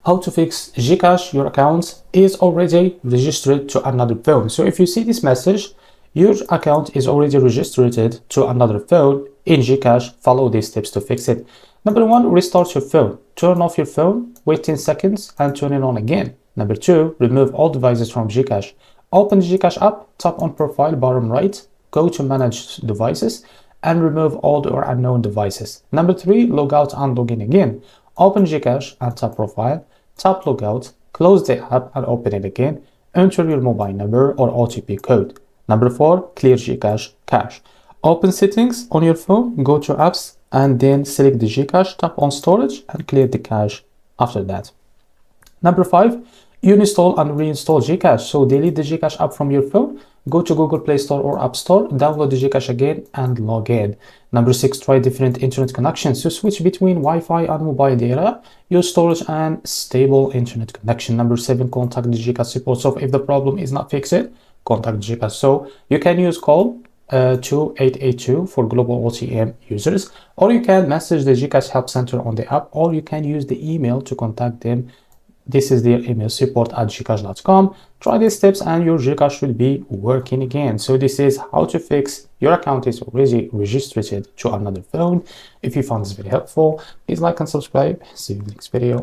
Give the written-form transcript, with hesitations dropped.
how to fix GCash your account is already registered to another phone. So if you see this message, your account is already registered to another phone in GCash. Follow these steps to fix it. Number 1, restart your phone. Turn off your phone, wait 10 seconds and turn it on again. Number 2, remove all devices from GCash. Open the GCash app, tap on profile bottom right, go to manage devices and remove old or unknown devices. Number 3, log out and log in again. Open GCash and tap profile, tap logout, close the app and open it again. Enter your mobile number or OTP code. Number 4, clear GCash cache. Open settings on your phone, go to apps and then select the GCache, tap on storage and clear the cache after that. Number 5, you install and reinstall GCash. So delete the GCash app from your phone, go to Google Play Store or App Store, download the GCash again and log in. Number 6, try different internet connections. So switch between Wi-Fi and mobile data, use storage and stable internet connection. Number 7, contact the GCash support. So if the problem is not fixed, contact GCash. So you can use call 2882 for global OTM users, or you can message the GCash help center on the app, or you can use the email to contact them. This is their email, support@gcash.com. Try these steps and your GCash will be working again. So this is how to fix your account is already registered to another phone. If you found this very helpful, please like and subscribe. See you in the next video.